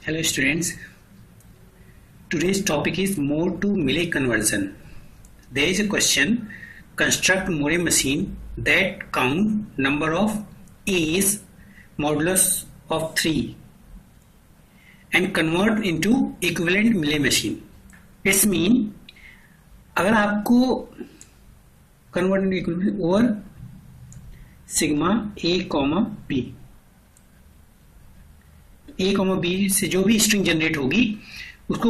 Hello students, today's topic is Moore to Mealy conversion. There is a question, construct Moore machine that count number of A's modulus of 3 and convert into equivalent Mealy machine. It's mean अगर आपको convert into equivalent over sigma A, B A comma B से जो भी string generate होगी उसको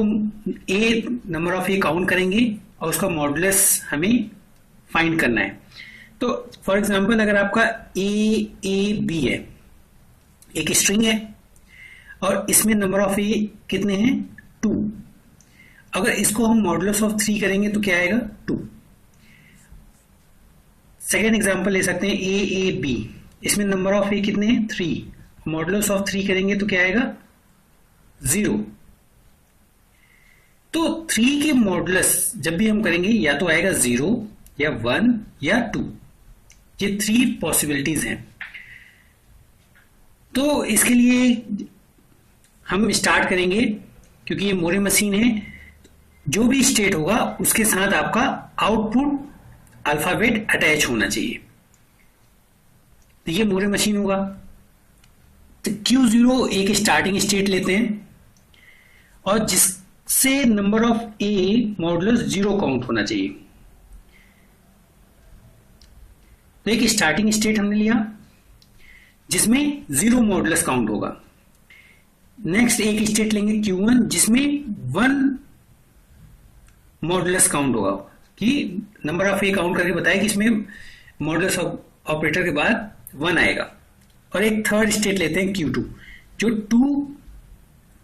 a number of a count करेंगे और उसका मॉडुलस हमें फाइंड करना है। तो फॉर एग्जांपल अगर आपका ए बी है, एक स्ट्रिंग है और इसमें नंबर ऑफ ए कितने हैं 2। अगर इसको हम मॉडुलस ऑफ 3 करेंगे तो क्या आएगा 2। सेकेंड एग्जांपल ले सकते हैं ए बी, इसमें नंबर ऑफ ए कितने हैं 3, मॉडुलस ऑफ 3 करेंगे तो क्या आएगा 0। तो 3 के मॉडुलस जब भी हम करेंगे या तो आएगा 0 या 1 या 2, ये 3 पॉसिबिलिटीज हैं। तो इसके लिए हम स्टार्ट करेंगे, क्योंकि ये मोरे मशीन है, जो भी स्टेट होगा उसके साथ आपका आउटपुट अल्फाबेट अटैच होना चाहिए। तो ये मोरे मशीन होगा। तो Q0 एक स्टार्टिंग स्टेट लेते हैं और जिससे number of A modulus 0 count होना चाहिए। तो एक स्टार्टिंग स्टेट हमने लिया जिसमें 0 मॉडुलस काउंट होगा। नेक्स्ट एक स्टेट लेंगे Q1 जिसमें 1 मॉडुलस काउंट होगा, कि नंबर ऑफ ए काउंट करके बताया कि इसमें मॉडुलस ऑपरेटर के बाद 1 आएगा। और एक थर्ड स्टेट लेते हैं Q2 जो 2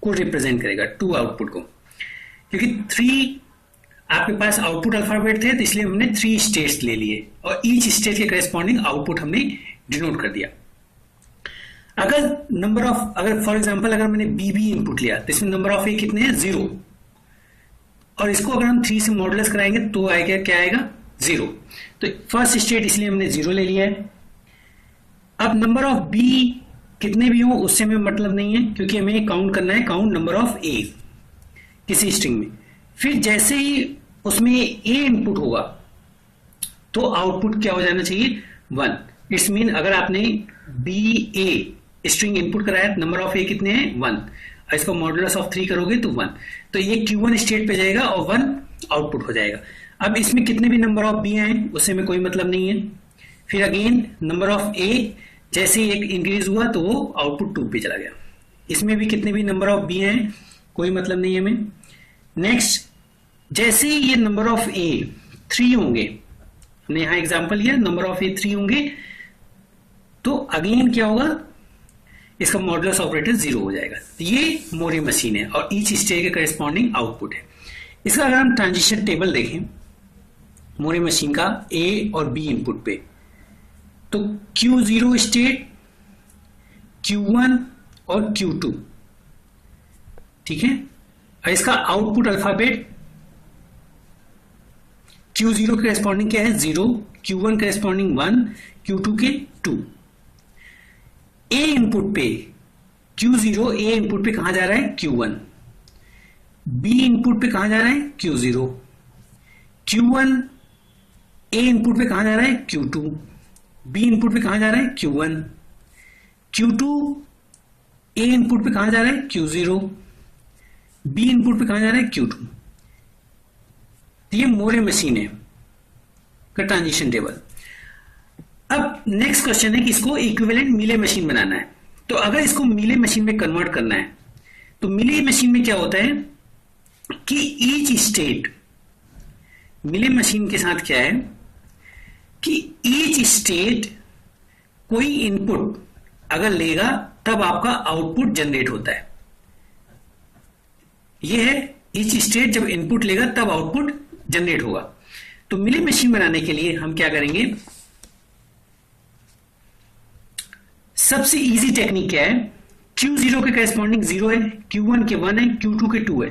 को रिप्रेजेंट करेगा, 2 आउटपुट को, क्योंकि 3 आपके पास आउटपुट अल्फाबेट थे तो इसलिए हमने 3 स्टेट्स ले लिए और ईच स्टेट के करेस्पॉन्डिंग आउटपुट हमने डिनोट कर दिया। अगर फॉर एग्जांपल अगर मैंने BB इनपुट लिया तो इसमें नंबर ऑफ ए कितने हैं 0, और इसको अगर हम 3 से मॉडुलस कराएंगे तो आएगा क्या आएगा 0। तो फर्स्ट स्टेट इसलिए हमने 0 ले लिया है। अब नंबर ऑफ बी कितने भी हो उससे हमें मतलब नहीं है, क्योंकि हमें काउंट करना है काउंट नंबर ऑफ ए किसी स्ट्रिंग में। फिर जैसे ही उसमें ए इनपुट होगा तो आउटपुट क्या हो जाना चाहिए 1। इट्स मीन अगर आपने बी ए स्ट्रिंग इनपुट कराया, नंबर ऑफ ए कितने हैं 1, और इसको मॉडुलस ऑफ 3 करोगे तो 1, तो ये Q1 स्टेट पे जाएगा और 1 आउटपुट हो जाएगा। अब इसमें कितने भी नंबर ऑफ बी आए उससे हमें कोई मतलब नहीं है। फिर अगेन नंबर ऑफ ए जैसे ही एक इंक्रीज हुआ तो वो आउटपुट 2 पे चला गया। इसमें भी कितने भी नंबर ऑफ बी हैं कोई मतलब नहीं है हमें। नेक्स्ट जैसे ही ये नंबर ऑफ ए 3 होंगे, हमने यहां एग्जांपल लिया, नंबर ऑफ ए 3 होंगे तो अगेन क्या होगा, इसका मॉडुलस ऑपरेटर 0 हो जाएगा। तो ये मोरे मशीन है और ईच स्टेट के करेस्पॉन्डिंग आउटपुट है। इसका अगर हम ट्रांजिशन टेबल देखें मोरे मशीन का ए और बी इनपुट पे, तो Q0 स्टेट, Q1 और Q2, ठीक है। और इसका आउटपुट अल्फाबेट Q0 के करेस्पॉन्डिंग क्या है 0, Q1 के करेस्पॉन्डिंग 1, Q2 के 2। ए इनपुट पे Q0 ए इनपुट पे कहां जा रहा है Q1, बी इनपुट पे कहां जा रहा है Q0, Q1 ए इनपुट पे कहां जा रहा है Q2, बी इनपुट पे कहां जा रहा है Q1, Q2 ए इनपुट पे कहां जा रहा है Q0, बी इनपुट पे कहां जा रहा है Q2। ये मोरे मशीन है का ट्रांजिशन टेबल। अब नेक्स्ट क्वेश्चन है कि इसको इक्विवेलेंट मीले मशीन बनाना है। तो अगर इसको मीले मशीन में कन्वर्ट करना है तो मीले मशीन में क्या होता है कि ईच स्टेट, मीले मशीन के साथ क्या है कि ईच स्टेट कोई इनपुट अगर लेगा तब आपका आउटपुट जनरेट होता है। यह है ईच स्टेट जब इनपुट लेगा तब आउटपुट जनरेट होगा। तो मिली मशीन बनाने के लिए हम क्या करेंगे, सबसे इजी टेक्निक क्या है, Q0 के करेस्पॉन्डिंग 0 है, Q1 के 1 है, Q2 के 2 है।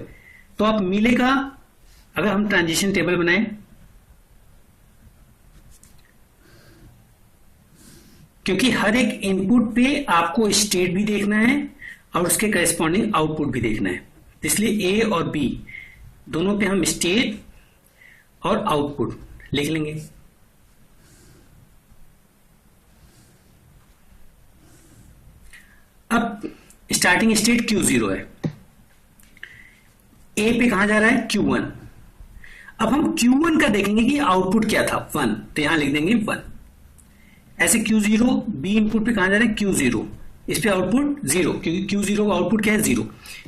तो आप मिले का अगर हम ट्रांजिशन टेबल बनाएं, क्योंकि हर एक इनपुट पे आपको स्टेट भी देखना है और उसके करेस्पॉन्डिंग आउटपुट भी देखना है। इसलिए ए और बी दोनों पे हम स्टेट और आउटपुट लिख लेंगे। अब स्टार्टिंग स्टेट Q0 है, ए पे कहां जा रहा है Q1। अब हम Q1 का देखेंगे कि आउटपुट क्या था 1, तो यहां लिख देंगे 1। ऐसे Q0 बी इनपुट पे कहां जा रहा है Q0, इस पे आउटपुट 0, क्योंकि Q0 का आउटपुट क्या है 0।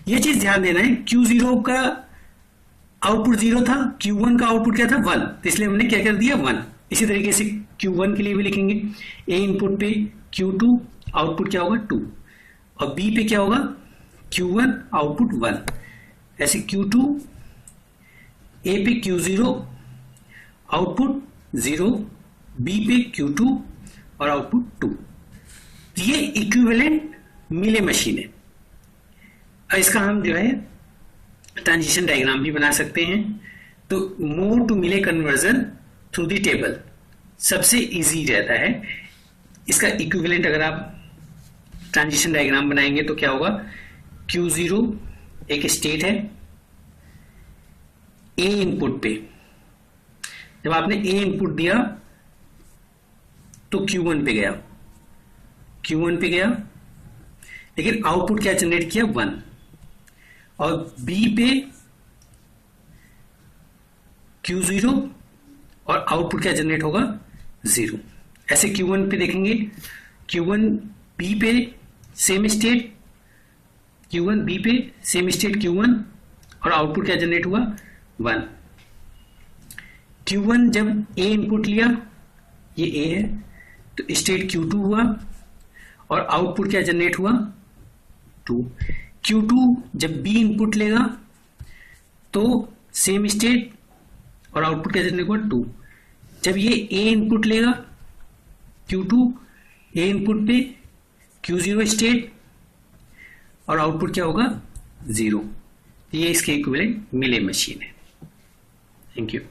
ये चीज ध्यान देना है, Q0 का आउटपुट 0 था, Q1 का आउटपुट क्या था 1, तो इसलिए हमने क्या कर दिया 1। इसी तरीके से Q1 के लिए भी लिखेंगे, ए इनपुट पे Q2 आउटपुट क्या होगा 2, और बी पे क्या होगा Q1 आउटपुट 1। ऐसे Q2 ए पे Q0 आउटपुट 0, बी पे Q2 और आउटपुट 2। ये इक्विवेलेंट मिले मशीन है। और इसका हम जो है ट्रांजिशन डायग्राम भी बना सकते हैं। तो मोर टू मिले कन्वर्जन थ्रू द टेबल सबसे इजी रहता है। इसका इक्विवेलेंट अगर आप ट्रांजिशन डायग्राम बनाएंगे तो क्या होगा, Q0 एक स्टेट है, ए इनपुट पे जब आपने ए इनपुट दिया तो Q1 पे गया, Q1 पे गया, लेकिन आउटपुट क्या जनरेट किया 1, और बी पे Q0 और आउटपुट क्या जनरेट होगा 0। ऐसे Q1 पे देखेंगे, Q1 बी पे सेम स्टेट, Q1 बी पे सेम स्टेट Q1 और आउटपुट क्या जनरेट हुआ 1। Q1 जब ए इनपुट लिया, ये ए है, तो स्टेट Q2 हुआ और आउटपुट क्या जनरेट हुआ 2। Q2 जब बी इनपुट लेगा तो सेम स्टेट और आउटपुट क्या जनरेट हुआ 2। जब ये ए इनपुट लेगा Q2, ए इनपुट पे Q0 स्टेट और आउटपुट क्या होगा 0। ये इसके इक्विवेलेंट मिले मशीन है। Thank you.